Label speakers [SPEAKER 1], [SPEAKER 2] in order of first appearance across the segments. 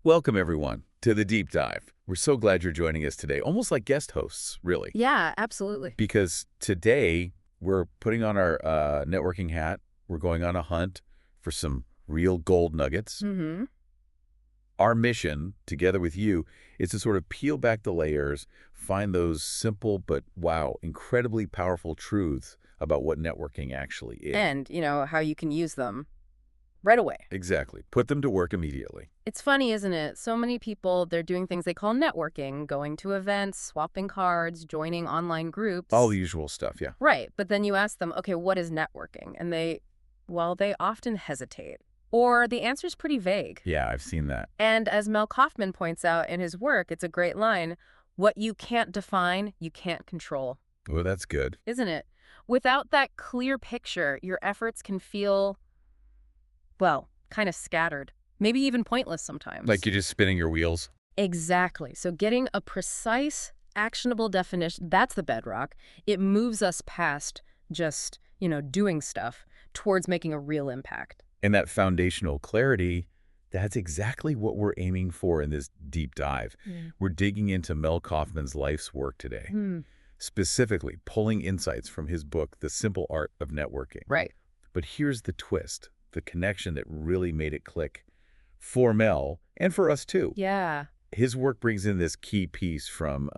[SPEAKER 1] Welcome, everyone, to the Deep Dive. We're so glad you're joining us today, almost like guest hosts, really,
[SPEAKER 2] Yeah, absolutely.
[SPEAKER 1] because today we're putting on our networking hat. We're going on a hunt for some real gold nuggets.
[SPEAKER 2] Mm-hmm.
[SPEAKER 1] Our mission, together with you, is to sort of peel back the layers, find those simple but, wow, incredibly powerful truths about what networking actually is.
[SPEAKER 2] And, how you can use them right away.
[SPEAKER 1] Exactly. Put them to work immediately.
[SPEAKER 2] It's funny, isn't it? So many people, they're doing things they call networking, going to events, swapping cards, joining online groups.
[SPEAKER 1] All the usual stuff, yeah.
[SPEAKER 2] Right. But then you ask them, okay, what is networking? And they often hesitate. Or the answer's pretty vague.
[SPEAKER 1] Yeah, I've seen that.
[SPEAKER 2] And as Mel Kaufman points out in his work, it's a great line, what you can't define, you can't control.
[SPEAKER 1] Well, that's good.
[SPEAKER 2] Isn't it? Without that clear picture, your efforts can feel, well, kind of scattered, maybe even pointless sometimes.
[SPEAKER 1] Like you're just spinning your wheels.
[SPEAKER 2] Exactly. So getting a precise, actionable definition, that's the bedrock. It moves us past just, doing stuff towards making a real impact.
[SPEAKER 1] And that foundational clarity, that's exactly what we're aiming for in this deep dive. We're digging into Mel Kaufman's life's work today, specifically pulling insights from his book, The Simple Art of Networking.
[SPEAKER 2] Right.
[SPEAKER 1] But here's the twist, the connection that really made it click for Mel and for us too.
[SPEAKER 2] Yeah.
[SPEAKER 1] His work brings in this key piece from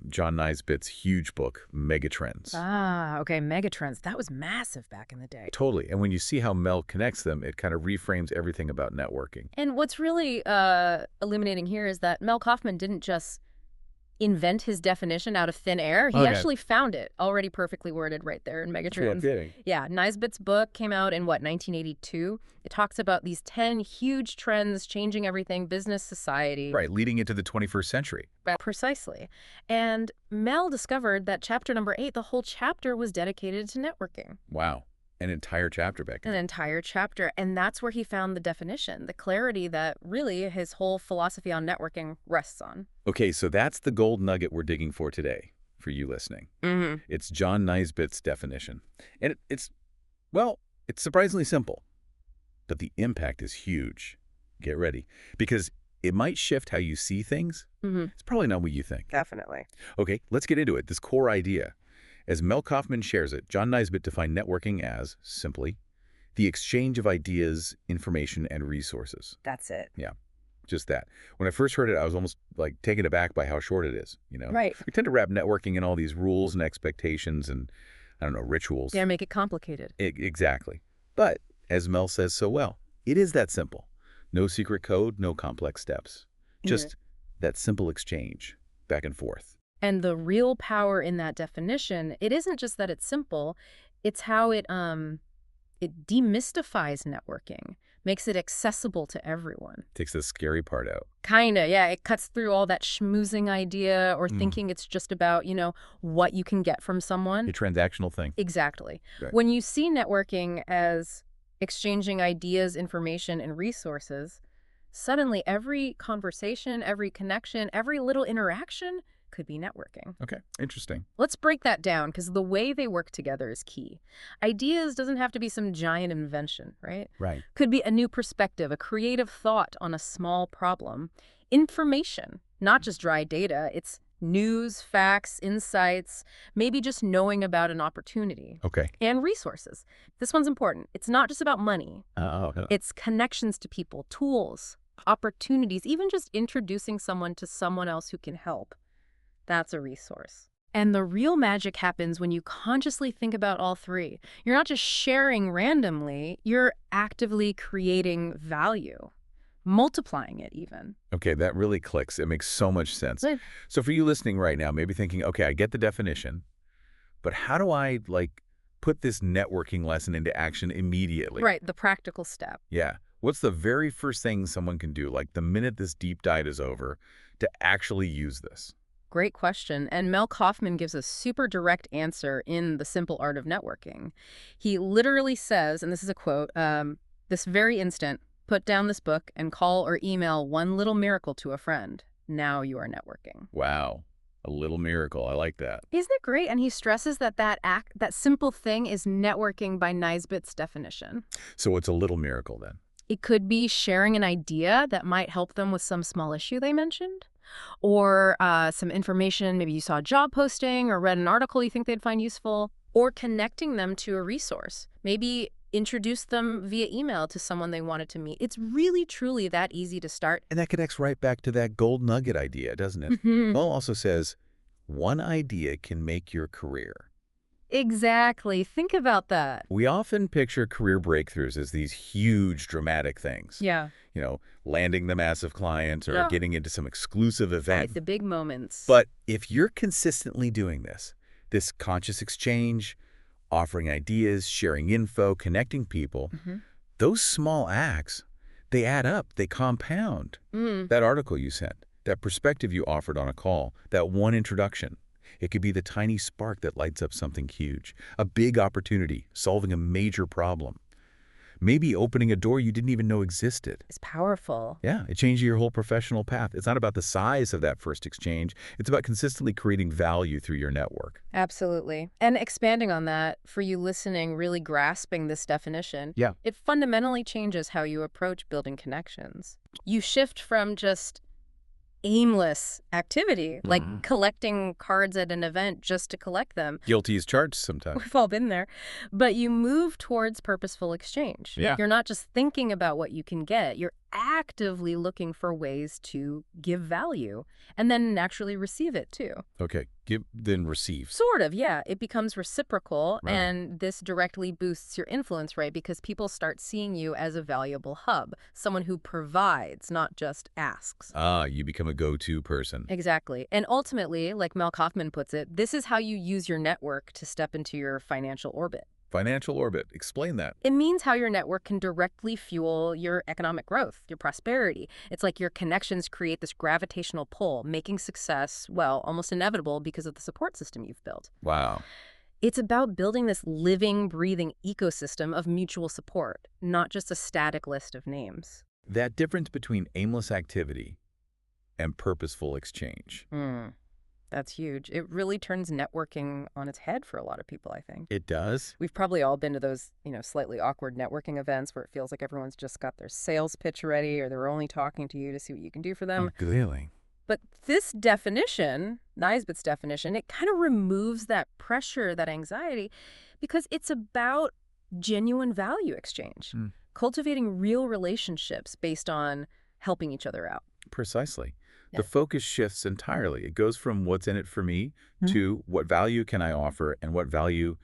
[SPEAKER 1] John Naisbitt's huge book, Megatrends.
[SPEAKER 2] Ah, okay, Megatrends. That was massive back in the day.
[SPEAKER 1] Totally. And when you see how Mel connects them, it kind of reframes everything about networking.
[SPEAKER 2] And what's really illuminating here is that Mel Kaufman didn't just invent his definition out of thin air. He actually found it already perfectly worded right there in Megatrends. Yeah, Naisbitt's book came out in, 1982? It talks about these 10 huge trends changing everything, business, society.
[SPEAKER 1] Right, leading into the 21st century.
[SPEAKER 2] Precisely. And Mel discovered that chapter number 8, the whole chapter was dedicated to networking.
[SPEAKER 1] Wow. An entire chapter back then.
[SPEAKER 2] An entire chapter. And that's where he found the definition, the clarity that really his whole philosophy on networking rests on.
[SPEAKER 1] Okay, so that's the gold nugget we're digging for today, for you listening. It's John Naisbitt's definition. And it's surprisingly simple, but the impact is huge. Get ready, because it might shift how you see things. It's probably not what you think.
[SPEAKER 2] Definitely.
[SPEAKER 1] Okay, let's get into it. This core idea. As Mel Kaufman shares it, John Naisbitt defined networking as, simply, the exchange of ideas, information, and resources.
[SPEAKER 2] That's it.
[SPEAKER 1] Yeah, just that. When I first heard it, I was almost like taken aback by how short it is,
[SPEAKER 2] Right.
[SPEAKER 1] We tend to wrap networking in all these rules and expectations and, I don't know, rituals.
[SPEAKER 2] Yeah, make it complicated.
[SPEAKER 1] Exactly. But, as Mel says so well, it is that simple. No secret code, no complex steps. Just that simple exchange, back and forth.
[SPEAKER 2] And the real power in that definition, it isn't just that it's simple, it's how it demystifies networking, makes it accessible to everyone.
[SPEAKER 1] Takes the scary part out.
[SPEAKER 2] Kinda, yeah. It cuts through all that schmoozing idea or thinking it's just about, what you can get from someone.
[SPEAKER 1] A transactional thing.
[SPEAKER 2] Exactly.
[SPEAKER 1] Right.
[SPEAKER 2] When you see networking as exchanging ideas, information, and resources, suddenly every conversation, every connection, every little interaction could be networking.
[SPEAKER 1] Okay, interesting.
[SPEAKER 2] Let's break that down because the way they work together is key. Ideas doesn't have to be some giant invention, right?
[SPEAKER 1] Right.
[SPEAKER 2] Could be a new perspective, a creative thought on a small problem. Information, not just dry data, it's news, facts, insights, maybe just knowing about an opportunity.
[SPEAKER 1] Okay.
[SPEAKER 2] And resources. This one's important. It's not just about money. It's connections to people, tools, opportunities, even just introducing someone to someone else who can help. That's a resource. And the real magic happens when you consciously think about all three. You're not just sharing randomly, you're actively creating value, multiplying it even.
[SPEAKER 1] Okay, that really clicks. It makes so much sense.
[SPEAKER 2] Right.
[SPEAKER 1] So for you listening right now, maybe thinking, okay, I get the definition, but how do I, put this networking lesson into action immediately?
[SPEAKER 2] Right, the practical step.
[SPEAKER 1] Yeah. What's the very first thing someone can do, the minute this deep dive is over, to actually use this?
[SPEAKER 2] Great question. And Mel Kaufman gives a super direct answer in The Simple Art of Networking. He literally says, and this is a quote, this very instant, put down this book and call or email one little miracle to a friend. Now you are networking.
[SPEAKER 1] Wow. A little miracle. I like that.
[SPEAKER 2] Isn't it great? And he stresses that that simple thing is networking by Naisbitt's definition.
[SPEAKER 1] So it's a little miracle then?
[SPEAKER 2] It could be sharing an idea that might help them with some small issue they mentioned, or some information. Maybe you saw a job posting or read an article you think they'd find useful, or connecting them to a resource. Maybe introduce them via email to someone they wanted to meet. It's really, truly that easy to start.
[SPEAKER 1] And that connects right back to that gold nugget idea, doesn't it? Mel also says, one idea can make your career.
[SPEAKER 2] Exactly. Think about that.
[SPEAKER 1] We often picture career breakthroughs as these huge, dramatic things.
[SPEAKER 2] Yeah.
[SPEAKER 1] You know, landing the massive client or getting into some exclusive event.
[SPEAKER 2] Right, the big moments.
[SPEAKER 1] But if you're consistently doing this conscious exchange, offering ideas, sharing info, connecting people, those small acts, they add up, they compound. That article you sent, that perspective you offered on a call, that one introduction, it could be the tiny spark that lights up something huge, a big opportunity, solving a major problem. Maybe opening a door you didn't even know existed.
[SPEAKER 2] It's powerful.
[SPEAKER 1] Yeah, it changes your whole professional path. It's not about the size of that first exchange. It's about consistently creating value through your network.
[SPEAKER 2] Absolutely. And expanding on that, for you listening, really grasping this definition, it fundamentally changes how you approach building connections. You shift from just aimless activity, like collecting cards at an event just to collect them.
[SPEAKER 1] Guilty as charged sometimes.
[SPEAKER 2] We've all been there. But you move towards purposeful exchange.
[SPEAKER 1] Yeah.
[SPEAKER 2] You're not just thinking about what you can get. You're actively looking for ways to give value and then naturally receive it too.
[SPEAKER 1] Okay, give, then receive.
[SPEAKER 2] Sort of, yeah. It becomes reciprocal, and this directly boosts your influence, right? Because people start seeing you as a valuable hub, someone who provides, not just asks.
[SPEAKER 1] Ah, you become a go-to person.
[SPEAKER 2] Exactly. And ultimately, like Mel Kaufman puts it, this is how you use your network to step into your financial orbit.
[SPEAKER 1] Financial orbit. Explain that.
[SPEAKER 2] It means how your network can directly fuel your economic growth, your prosperity. It's like your connections create this gravitational pull, making success, well, almost inevitable because of the support system you've built.
[SPEAKER 1] Wow.
[SPEAKER 2] It's about building this living, breathing ecosystem of mutual support, not just a static list of names.
[SPEAKER 1] That difference between aimless activity and purposeful exchange.
[SPEAKER 2] That's huge. It really turns networking on its head for a lot of people, I think.
[SPEAKER 1] It does?
[SPEAKER 2] We've probably all been to those, slightly awkward networking events where it feels like everyone's just got their sales pitch ready or they're only talking to you to see what you can do for them.
[SPEAKER 1] Clearly.
[SPEAKER 2] But this definition, Naisbitt's definition, it kind of removes that pressure, that anxiety, because it's about genuine value exchange, cultivating real relationships based on helping each other out.
[SPEAKER 1] Precisely. The focus shifts entirely. It goes from what's in it for me to what value can I offer and what value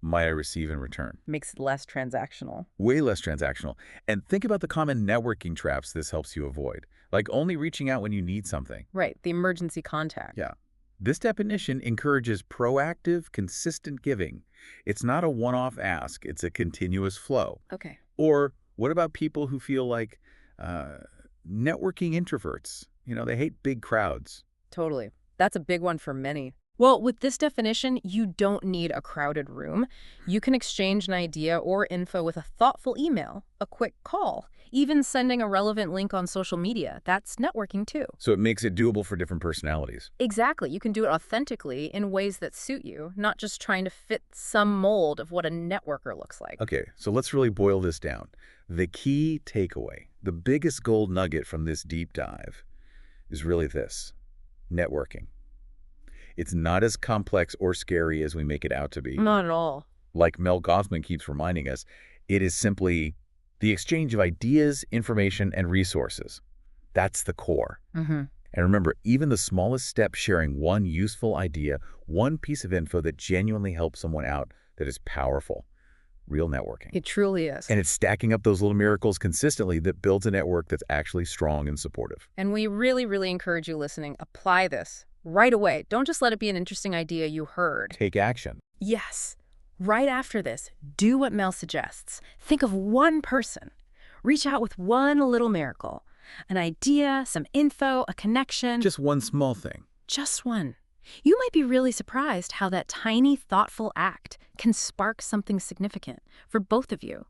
[SPEAKER 1] might I receive in return.
[SPEAKER 2] Makes it less transactional.
[SPEAKER 1] Way less transactional. And think about the common networking traps this helps you avoid, like only reaching out when you need something.
[SPEAKER 2] Right, the emergency contact.
[SPEAKER 1] Yeah. This definition encourages proactive, consistent giving. It's not a one-off ask. It's a continuous flow.
[SPEAKER 2] Okay.
[SPEAKER 1] Or what about people who feel like networking introverts? They hate big crowds.
[SPEAKER 2] Totally. That's a big one for many. Well, with this definition, you don't need a crowded room. You can exchange an idea or info with a thoughtful email, a quick call, even sending a relevant link on social media. That's networking too.
[SPEAKER 1] So it makes it doable for different personalities.
[SPEAKER 2] Exactly. You can do it authentically in ways that suit you, not just trying to fit some mold of what a networker looks like.
[SPEAKER 1] Okay, so let's really boil this down. The key takeaway, the biggest gold nugget from this deep dive, is really this: networking. It's not as complex or scary as we make it out to be.
[SPEAKER 2] Not at all.
[SPEAKER 1] Like Mel Kaufman keeps reminding us, it is simply the exchange of ideas, information, and resources. That's the core. And remember, even the smallest step, sharing one useful idea, one piece of info that genuinely helps someone out, that is powerful. Real networking.
[SPEAKER 2] It truly is.
[SPEAKER 1] And it's stacking up those little miracles consistently that builds a network that's actually strong and supportive.
[SPEAKER 2] And we really, really encourage you listening, apply this right away. Don't just let it be an interesting idea you heard.
[SPEAKER 1] Take action.
[SPEAKER 2] Yes. Right after this, do what Mel suggests. Think of one person. Reach out with one little miracle. An idea, some info, a connection.
[SPEAKER 1] Just one small thing.
[SPEAKER 2] Just one. You might be really surprised how that tiny, thoughtful act can spark something significant for both of you.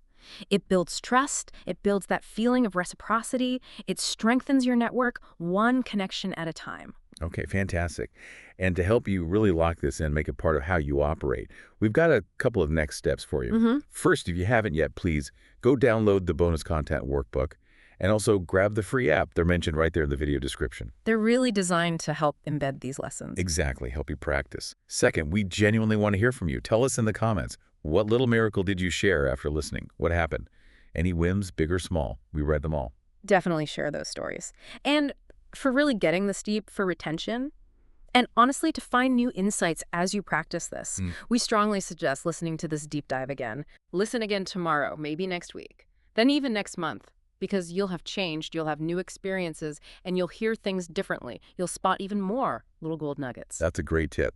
[SPEAKER 2] It builds trust, it builds that feeling of reciprocity, it strengthens your network one connection at a time.
[SPEAKER 1] Okay, fantastic. And to help you really lock this in, make it part of how you operate, we've got a couple of next steps for you. First, if you haven't yet, please go download the bonus content workbook and also grab the free app. They're mentioned right there in the video description.
[SPEAKER 2] They're really designed to help embed these lessons.
[SPEAKER 1] Exactly, help you practice. Second, we genuinely want to hear from you. Tell us in the comments, what little miracle did you share after listening? What happened? Any whims, big or small? We read them all.
[SPEAKER 2] Definitely share those stories. And for really getting this deep for retention, and honestly, to find new insights as you practice this, we strongly suggest listening to this deep dive again. Listen again tomorrow, maybe next week, then even next month, because you'll have changed, you'll have new experiences, and you'll hear things differently. You'll spot even more little gold nuggets.
[SPEAKER 1] That's a great tip.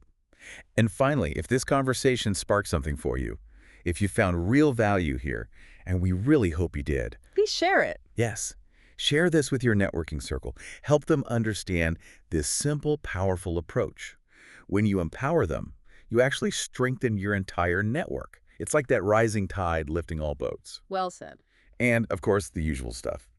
[SPEAKER 1] And finally, if this conversation sparked something for you, if you found real value here, and we really hope you did,
[SPEAKER 2] Please share it.
[SPEAKER 1] yes, share this with your networking circle. Help them understand this simple, powerful approach. When you empower them, you actually strengthen your entire network. It's like that rising tide lifting all boats.
[SPEAKER 2] Well said.
[SPEAKER 1] And, of course, the usual stuff.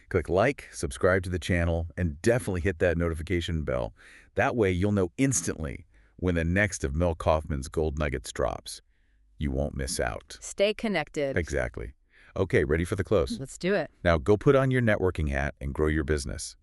[SPEAKER 1] Click like, subscribe to the channel, and definitely hit that notification bell. That way you'll know instantly when the next of Mel Kaufman's Gold Nuggets drops. You won't miss out.
[SPEAKER 2] Stay connected.
[SPEAKER 1] Exactly. Okay, ready for the close?
[SPEAKER 2] Let's do it.
[SPEAKER 1] Now go put on your networking hat and grow your business.